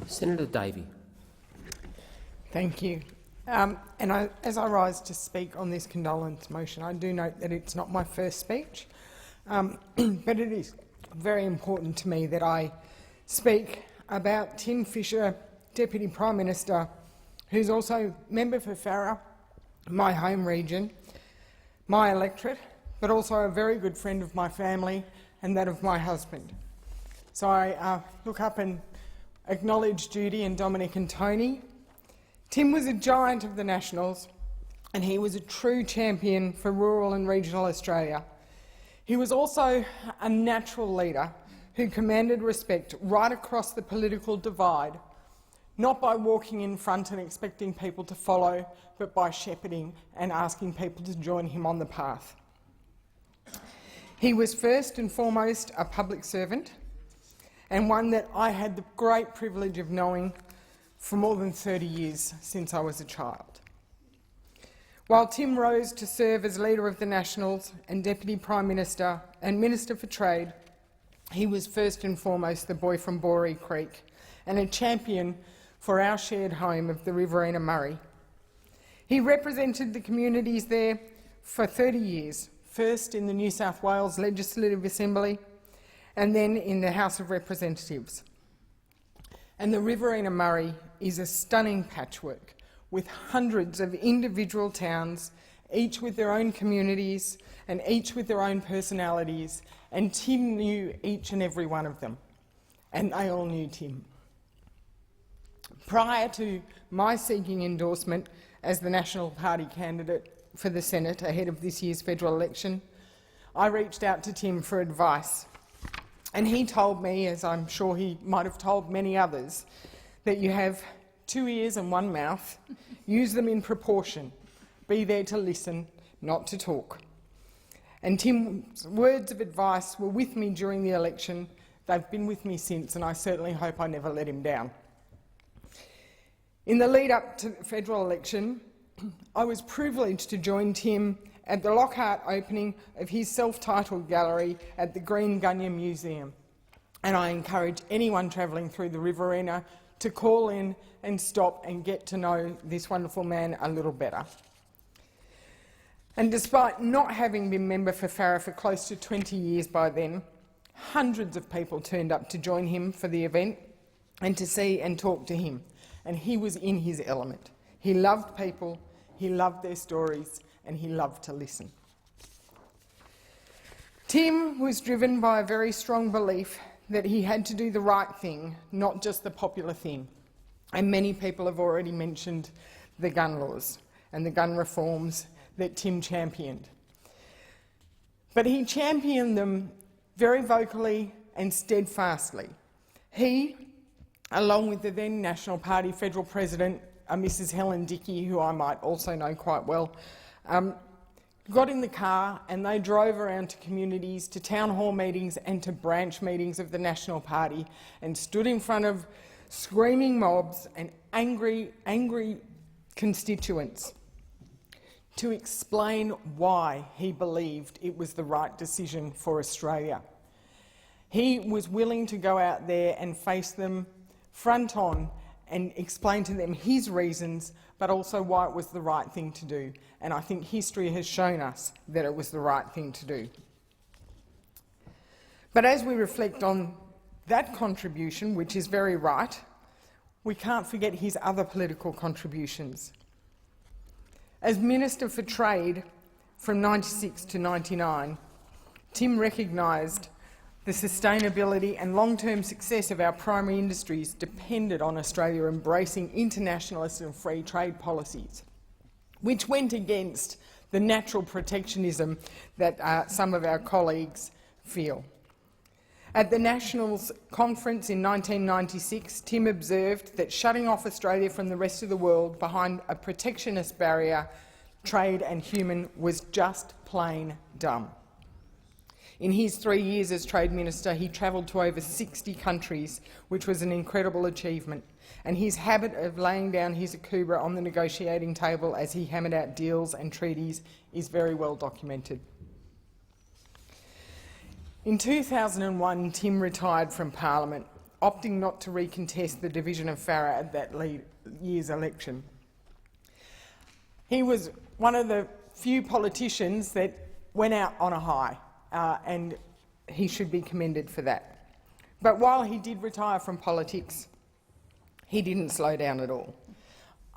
Senator Davey. Thank you. As I rise to speak on this condolence motion, I do note that it's not my first speech, but it is very important to me that I speak about Tim Fischer, Deputy Prime Minister, who's also member for Farrer, my home region, my electorate, but also a very good friend of my family and that of my husband. So I look up and acknowledge Judy and Dominic and Tony. Tim was a giant of the Nationals, and he was a true champion for rural and regional Australia. He was also a natural leader who commanded respect right across the political divide, not by walking in front and expecting people to follow, but by shepherding and asking people to join him on the path. He was first and foremost a public servant, and one that I had the great privilege of knowing for more than 30 years since I was a child. While Tim rose to serve as Leader of the Nationals and Deputy Prime Minister and Minister for Trade, he was first and foremost the boy from Boree Creek and a champion for our shared home of the Riverina Murray. He represented the communities there for 30 years, first in the New South Wales Legislative Assembly and then in the House of Representatives. And the Riverina Murray is a stunning patchwork with hundreds of individual towns, each with their own communities and each with their own personalities, and Tim knew each and every one of them, and they all knew Tim. Prior to my seeking endorsement as the National Party candidate for the Senate ahead of this year's federal election, I reached out to Tim for advice. And he told me, as I'm sure he might have told many others, that you have 2 ears and 1 mouth, use them in proportion, be there to listen, not to talk. And Tim's words of advice were with me during the election. They've been with me since, and I certainly hope I never let him down. In the lead up to the federal election, I was privileged to join Tim at the Lockhart opening of his self-titled gallery at the Green Gunyah Museum. And I encourage anyone travelling through the Riverina to call in and stop and get to know this wonderful man a little better. And despite not having been member for Farrer for close to 20 years by then, hundreds of people turned up to join him for the event and to see and talk to him. And he was in his element. He loved people, he loved their stories, and he loved to listen. Tim was driven by a very strong belief that he had to do the right thing, not just the popular thing. And many people have already mentioned the gun laws and the gun reforms that Tim championed. But he championed them very vocally and steadfastly. He, along with the then National Party Federal President, Mrs Helen Dickey, who I might also know quite well, got in the car and they drove around to communities, to town hall meetings and to branch meetings of the National Party and stood in front of screaming mobs and angry constituents to explain why he believed it was the right decision for Australia. He was willing to go out there and face them front on and explain to them his reasons, but also why it was the right thing to do. And I think history has shown us that it was the right thing to do. But as we reflect on that contribution, which is very right, we can't forget his other political contributions. As Minister for Trade from 96 to 99, Tim recognised the sustainability and long-term success of our primary industries depended on Australia embracing internationalist and free trade policies, which went against the natural protectionism that some of our colleagues feel. At the Nationals Conference in 1996, Tim observed that shutting off Australia from the rest of the world behind a protectionist barrier, trade and human, was just plain dumb. In his 3 years as Trade Minister, he travelled to over 60 countries, which was an incredible achievement, and his habit of laying down his akubra on the negotiating table as he hammered out deals and treaties is very well documented. In 2001, Tim retired from Parliament opting not to recontest the division of Farrer at that year's election. He was one of the few politicians that went out on a high, and he should be commended for that. But while he did retire from politics, he didn't slow down at all.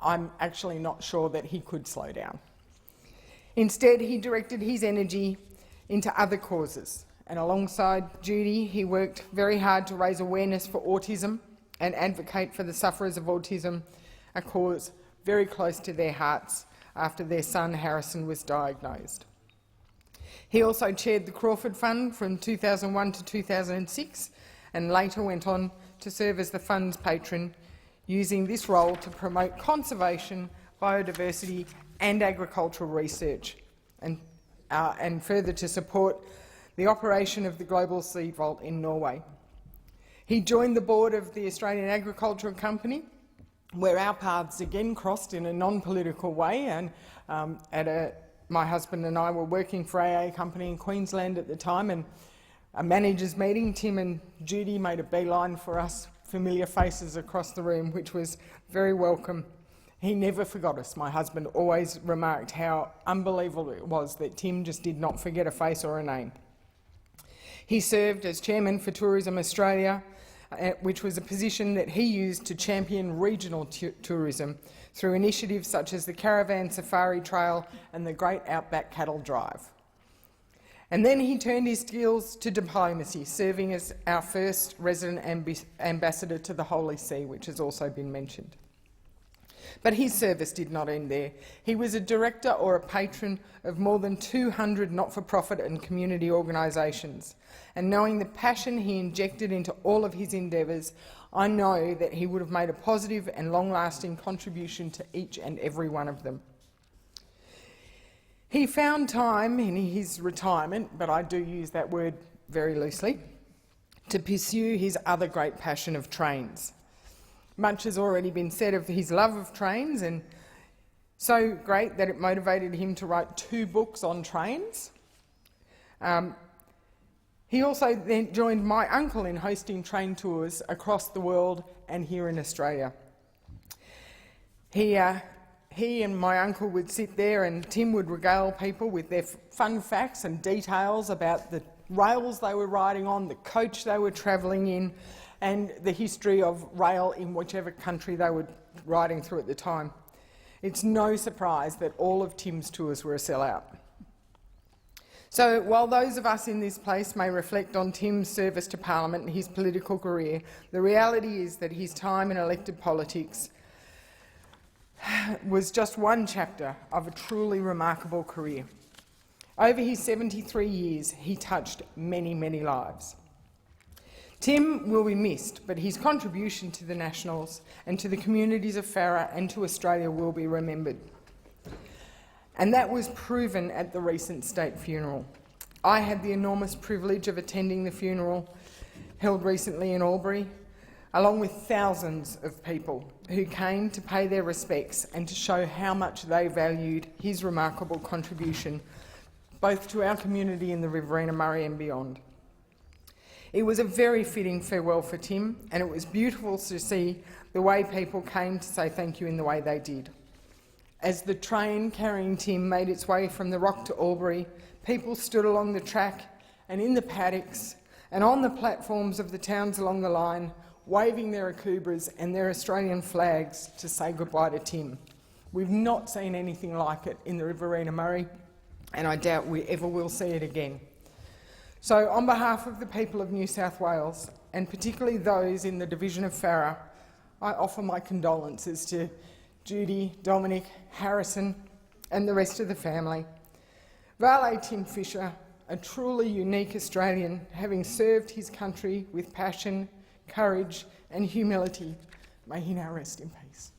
I'm actually not sure that he could slow down. Instead, he directed his energy into other causes, and alongside Judy, he worked very hard to raise awareness for autism and advocate for the sufferers of autism, a cause very close to their hearts after their son Harrison was diagnosed. He also chaired the Crawford Fund from 2001 to 2006 and later went on to serve as the fund's patron, using this role to promote conservation, biodiversity and agricultural research, and further to support the operation of the Global Seed Vault in Norway. He joined the board of the Australian Agricultural Company, where our paths again crossed in a non-political way, and my husband and I were working for AA Company in Queensland at the time, and a managers' meeting, Tim and Judy made a beeline for us familiar faces across the room, which was very welcome. He never forgot us. My husband always remarked how unbelievable it was that Tim just did not forget a face or a name. He served as chairman for Tourism Australia, which was a position that he used to champion regional tourism through initiatives such as the Caravan Safari Trail and the Great Outback Cattle Drive. And then he turned his skills to diplomacy, serving as our first resident ambassador to the Holy See, which has also been mentioned. But his service did not end there. He was a director or a patron of more than 200 not-for-profit and community organisations, and knowing the passion he injected into all of his endeavours, I know that he would have made a positive and long-lasting contribution to each and every one of them. He found time in his retirement, but I do use that word very loosely, to pursue his other great passion of trains. Much has already been said of his love of trains, and so great that it motivated him to write 2 books on trains. He also then joined my uncle in hosting train tours across the world and here in Australia. He and my uncle would sit there and Tim would regale people with their fun facts and details about the rails they were riding on, the coach they were travelling in, and the history of rail in whichever country they were riding through at the time. It's no surprise that all of Tim's tours were a sellout. So while those of us in this place may reflect on Tim's service to Parliament and his political career, the reality is that his time in elected politics was just one chapter of a truly remarkable career. Over his 73 years, he touched many, many lives. Tim will be missed, but his contribution to the Nationals and to the communities of Farrer and to Australia will be remembered. And that was proven at the recent state funeral. I had the enormous privilege of attending the funeral held recently in Albury, along with thousands of people who came to pay their respects and to show how much they valued his remarkable contribution both to our community in the Riverina Murray and beyond. It was a very fitting farewell for Tim, and it was beautiful to see the way people came to say thank you in the way they did. As the train carrying Tim made its way from the Rock to Albury, people stood along the track and in the paddocks and on the platforms of the towns along the line, waving their akubras and their Australian flags to say goodbye to Tim. We've not seen anything like it in the Riverina Murray, and I doubt we ever will see it again. So on behalf of the people of New South Wales, and particularly those in the division of Farrer, I offer my condolences to Judy, Dominic, Harrison and the rest of the family. Vale Tim Fischer, a truly unique Australian, having served his country with passion, courage and humility, may he now rest in peace.